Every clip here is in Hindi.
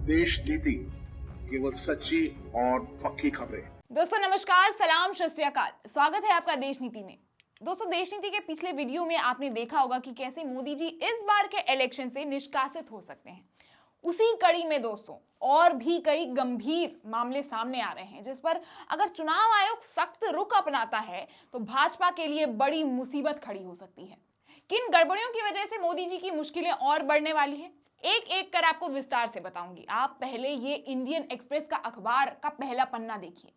देश नीति, केवल सच्ची और पक्की खबरें। दोस्तों नमस्कार, सलाम, सत श्री अकाल। स्वागत है आपका देश नीति में। दोस्तों देश नीति के पिछले वीडियो में आपने देखा होगा कि कैसे मोदी जी इस बार के इलेक्शन से निष्कासित हो सकते हैं। उसी कड़ी में दोस्तों और भी कई गंभीर मामले सामने आ रहे हैं, जिस पर अगर चुनाव आयोग सख्त रुख अपनाता है तो भाजपा के लिए बड़ी मुसीबत खड़ी हो सकती है। किन गड़बड़ियों की वजह से मोदी जी की मुश्किलें और बढ़ने वाली है, एक एक कर आपको विस्तार से बताऊंगी। आप पहले ये इंडियन एक्सप्रेस का अखबार का पहला पन्ना देखिए।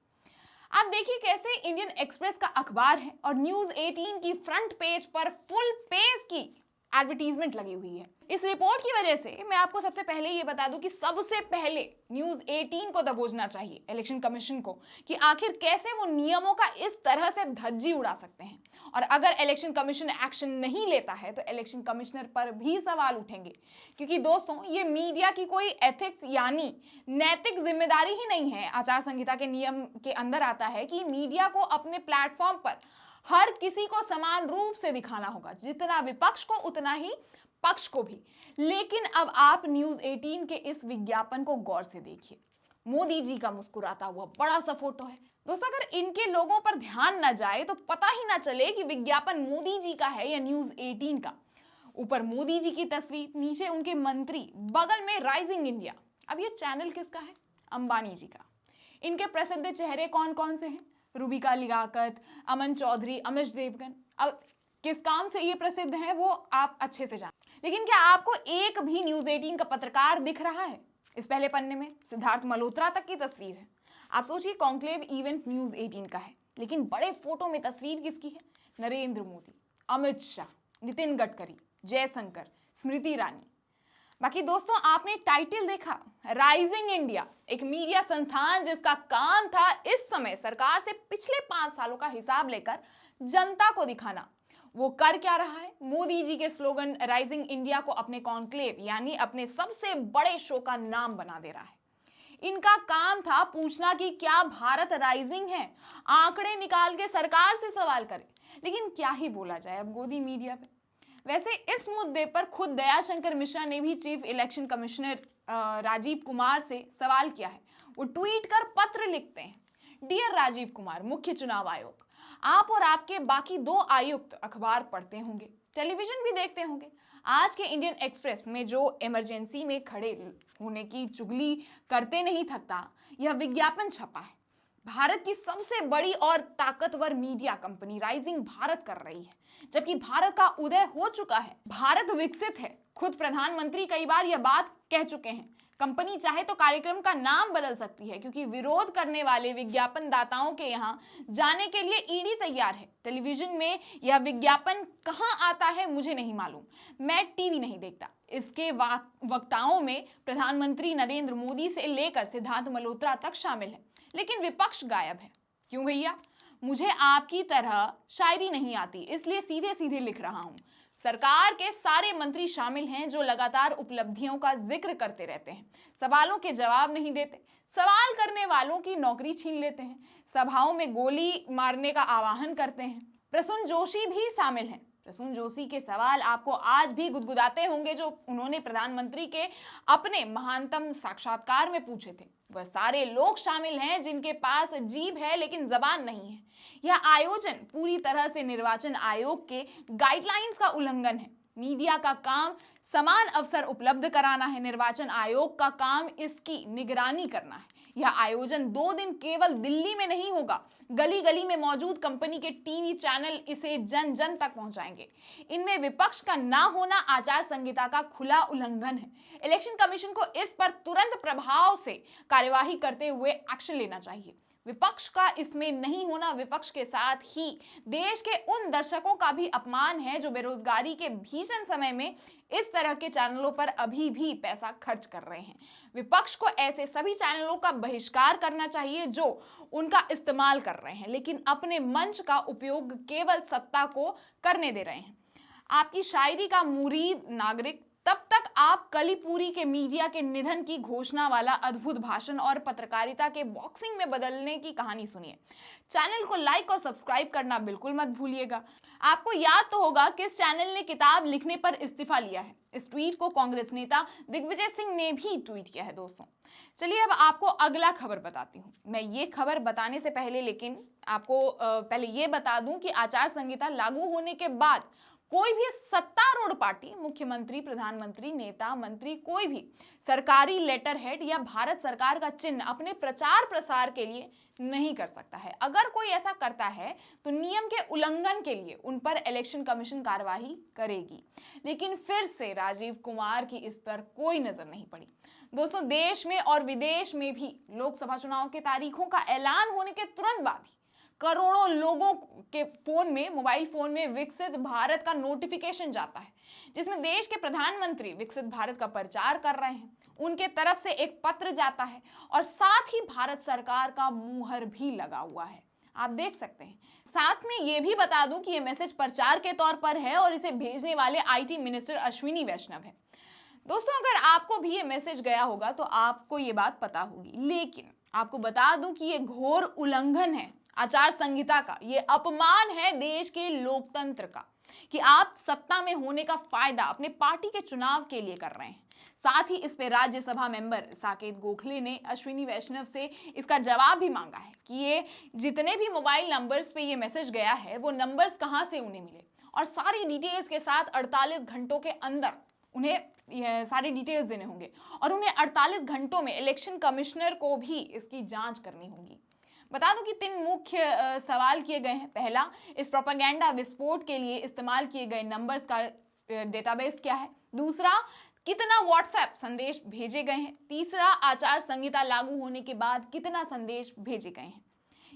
आप देखिए कैसे इंडियन एक्सप्रेस का अखबार है और न्यूज 18 की फ्रंट पेज पर फुल पेज की एडवर्टीजमेंट लगी हुई है। इस रिपोर्ट की वजह से मैं आपको सबसे पहले ये बता दूं कि सबसे पहले न्यूज 18 को दबोचना चाहिए, इलेक्शन कमीशन को, कि आखिर कैसे वो नियमों का इस तरह से धज्जी उड़ा सकते हैं। और अगर इलेक्शन कमीशन एक्शन नहीं लेता है तो इलेक्शन कमिश्नर पर भी सवाल उठेंगे, क्योंकि दोस्तों ये मीडिया की कोई एथिक्स यानी नैतिक जिम्मेदारी ही नहीं है। आचार संहिता के नियम के अंदर आता है कि मीडिया को अपने प्लेटफॉर्म पर हर किसी को समान रूप से दिखाना होगा, जितना विपक्ष को उतना ही पक्ष को भी। लेकिन अब आप न्यूज 18 के इस विज्ञापन को गौर से देखिए। मोदी जी का मुस्कुराता हुआ बड़ा सा फोटो है। दोस्तों अगर इनके लोगों पर ध्यान न जाए तो पता ही ना चले कि विज्ञापन मोदी जी का है या न्यूज 18 का। ऊपर मोदी जी की तस्वीर, नीचे उनके मंत्री, बगल में राइजिंग इंडिया। अब ये चैनल किसका है? अंबानी जी का। इनके प्रसिद्ध चेहरे कौन कौन से हैं? रूबिका लियाकत, अमन चौधरी, अमिश देवगन। अब किस काम से ये प्रसिद्ध हैं वो आप अच्छे से जानते। लेकिन क्या आपको एक भी न्यूज 18 का पत्रकार दिख रहा है? इस पहले पन्ने में सिद्धार्थ मल्होत्रा तक की तस्वीर है। आप सोचिए कॉन्क्लेव इवेंट न्यूज 18 का है, लेकिन बड़े फोटो में तस्वीर किसकी है? नरेंद्र मोदी, अमित शाह, नितिन गडकरी, जयशंकर, स्मृति ईरानी। बाकी दोस्तों आपने टाइटल देखा, राइजिंग इंडिया, एक मीडिया संस्थान जिसका काम था इस समय सरकार से पिछले 5 सालों का हिसाब लेकर जनता को दिखाना। वो कर क्या रहा है? मोदी जी के स्लोगन राइजिंग इंडिया को अपने कॉन्क्लेव यानी अपने सबसे बड़े शो का नाम बना दे रहा है। इनका काम था पूछना कि क्या भारत राइजिंग है, आंकड़े निकाल के सरकार से सवाल करे। लेकिन क्या ही बोला जाए अब गोदी मीडिया पे। वैसे इस मुद्दे पर खुद दयाशंकर मिश्रा ने भी chief election commissioner Rajeev Kumar से सवाल किया है। वो ट्वीट कर पत्र लिखते हैं, डियर राजीव कुमार, मुख्य चुनाव आयोग, आप और आपके बाकी 2 आयुक्त अखबार पढ़ते होंगे, टेलीविजन भी देखते होंगे। आज के इंडियन एक्सप्रेस में जो इमरजेंसी में खड़े होने की चुगली करते नहीं थकता, यह विज्ञापन छपा है। भारत की सबसे बड़ी और ताकतवर मीडिया कंपनी राइजिंग भारत कर रही है, जबकि भारत का उदय हो चुका है, भारत विकसित है। खुद प्रधानमंत्री कई बार यह बात कह चुके हैं। कंपनी चाहे तो कार्यक्रम का नाम बदल सकती है, क्योंकि विरोध करने वाले विज्ञापन दाताओं के यहां जाने के लिए ईडी तैयार है। टेलीविजन में यह विज्ञापन कहां आता है मुझे नहीं मालूम, मैं टीवी नहीं देखता। इसके वक्ताओं में प्रधानमंत्री नरेंद्र मोदी से लेकर सिद्धार्थ मल्होत्रा तक शामिल है, लेकिन विपक्ष गायब है। क्यों भैया? मुझे आपकी तरह शायरी नहीं आती, इसलिए सीधे सीधे लिख रहा हूं। सरकार के सारे मंत्री शामिल हैं जो लगातार उपलब्धियों का जिक्र करते रहते हैं, सवालों के जवाब नहीं देते, सवाल करने वालों की नौकरी छीन लेते हैं, सभाओं में गोली मारने का आह्वान करते हैं। प्रसून जोशी भी शामिल हैं। प्रसून जोशी के सवाल आपको आज भी गुदगुदाते होंगे जो उन्होंने प्रधानमंत्री के अपने महानतम साक्षात्कार में पूछे थे। वह सारे लोग शामिल हैं जिनके पास जीभ है लेकिन जबान नहीं है। यह आयोजन पूरी तरह से निर्वाचन आयोग के गाइडलाइंस का उल्लंघन है। मीडिया का काम समान अवसर उपलब्ध कराना है, निर्वाचन आयोग का काम इसकी निगरानी करना है। यह आयोजन 2 दिन केवल दिल्ली में नहीं होगा, गली गली में मौजूद कंपनी के टीवी चैनल इसे जन जन तक पहुंचाएंगे। इनमें विपक्ष का ना होना आचार संहिता का खुला उल्लंघन है। इलेक्शन कमीशन को इस पर तुरंत प्रभाव से कार्यवाही करते हुए एक्शन लेना चाहिए। विपक्ष का इसमें नहीं होना विपक्ष के साथ ही देश के उन दर्शकों का भी अपमान है जो बेरोजगारी के भीषण समय में इस तरह के चैनलों पर अभी भी पैसा खर्च कर रहे हैं। विपक्ष को ऐसे सभी चैनलों का बहिष्कार करना चाहिए जो उनका इस्तेमाल कर रहे हैं, लेकिन अपने मंच का उपयोग केवल सत्ता को करने दे रहे हैं। आपकी शायरी का मुरीद नागरिक तब तक आप कलीपुरी के मीडिया के निधन की घोषणा वाला अद्भुत भाषण और पत्रकारिता के बॉक्सिंग में बदलने की कहानी सुनिए। चैनल को लाइक और सब्सक्राइब करना बिल्कुल मत भूलिएगा। आपको याद तो होगा कि इस चैनल ने किताब लिखने पर इस्तीफा लिया है। इस ट्वीट को कांग्रेस नेता दिग्विजय सिंह ने भी ट्वीट किया है। दोस्तों चलिए अब आपको अगला खबर बताती हूँ। मैं ये खबर बताने से पहले लेकिन आपको पहले ये बता दूं कि आचार संहिता लागू होने के बाद कोई भी सत्तारूढ़ पार्टी, मुख्यमंत्री, प्रधानमंत्री, नेता, मंत्री, कोई भी सरकारी लेटर हेड या भारत सरकार का चिन्ह अपने प्रचार प्रसार के लिए नहीं कर सकता है। अगर कोई ऐसा करता है तो नियम के उल्लंघन के लिए उन पर इलेक्शन कमीशन कार्यवाही करेगी। लेकिन फिर से राजीव कुमार की इस पर कोई नजर नहीं पड़ी। दोस्तों देश में और विदेश में भी लोकसभा चुनाव के तारीखों का ऐलान होने के तुरंत बाद ही करोड़ों लोगों के फोन में, मोबाइल फोन में विकसित भारत का नोटिफिकेशन जाता है, जिसमें देश के प्रधानमंत्री विकसित भारत का प्रचार कर रहे हैं। उनके तरफ से एक पत्र जाता है और साथ ही भारत सरकार का मुहर भी लगा हुआ है, आप देख सकते हैं। साथ में ये भी बता दूं कि ये मैसेज प्रचार के तौर पर है और इसे भेजने वाले आईटी मिनिस्टर अश्विनी वैष्णव है। दोस्तों अगर आपको भी ये मैसेज गया होगा तो आपको ये बात पता होगी, लेकिन आपको बता दूं कि ये घोर उल्लंघन है आचार संहिता का। ये अपमान है देश के लोकतंत्र का कि आप सत्ता में होने का फायदा अपने पार्टी के चुनाव के लिए कर रहे हैं। साथ ही इस पे राज्यसभा मेंबर साकेत गोखले ने अश्विनी वैष्णव से इसका जवाब भी मांगा है कि ये जितने भी मोबाइल नंबर्स पे ये मैसेज गया है वो नंबर्स कहां से उन्हें मिले और सारी डिटेल्स के साथ 48 घंटों के अंदर उन्हें सारी डिटेल्स देने होंगे और उन्हें 48 घंटों में इलेक्शन कमिश्नर को भी इसकी जांच करनी होगी। बता दूं कि 3 मुख्य सवाल किए गए हैं। पहला, इस प्रोपेगेंडा विस्फोट के लिए इस्तेमाल किए गए नंबर्स का डेटाबेस क्या है। दूसरा, कितना व्हाट्सएप संदेश भेजे गए हैं। तीसरा, आचार संहिता लागू होने के बाद कितना संदेश भेजे गए हैं।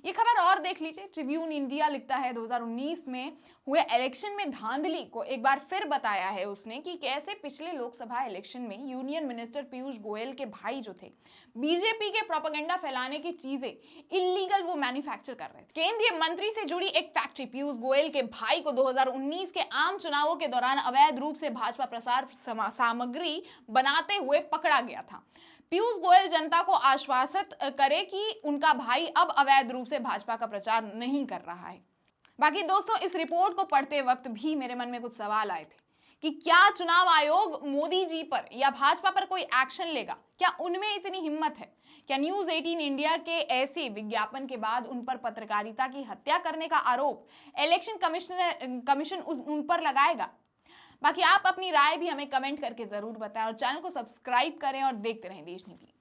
ये खबर और देख लीजिए। ट्रिब्यून इंडिया लिखता है 2019 में हुए इलेक्शन में धांधली को एक बार फिर बताया है उसने कि कैसे पिछले लोकसभा इलेक्शन में यूनियन मिनिस्टर पीयूष गोयल के भाई जो थे बीजेपी के प्रोपेगेंडा फैलाने की चीजें इलीगल वो मैन्युफैक्चर कर रहे थे। केंद्रीय मंत्री से जुड़ी एक फैक्ट्री पीयूष गोयल के भाई को 2019 के आम चुनावों के दौरान अवैध रूप से भाजपा प्रसार सामग्री बनाते हुए पकड़ा गया था। पीयूष गोयल जनता को आश्वासित करे कि उनका भाई अब अवैध रूप से भाजपा का प्रचार नहीं कर रहा है। बाकी दोस्तों इस रिपोर्ट को पढ़ते वक्त भी मेरे मन में कुछ सवाल आए थे कि क्या चुनाव आयोग मोदी जी पर या भाजपा पर कोई एक्शन लेगा? क्या उनमें इतनी हिम्मत है? क्या न्यूज 18 इंडिया के ऐसे विज्ञापन के बाद उन पर पत्रकारिता की हत्या करने का आरोप इलेक्शन कमीशन उन पर लगाएगा? बाकी आप अपनी राय भी हमें कमेंट करके जरूर बताएं और चैनल को सब्सक्राइब करें और देखते रहें देश नीति।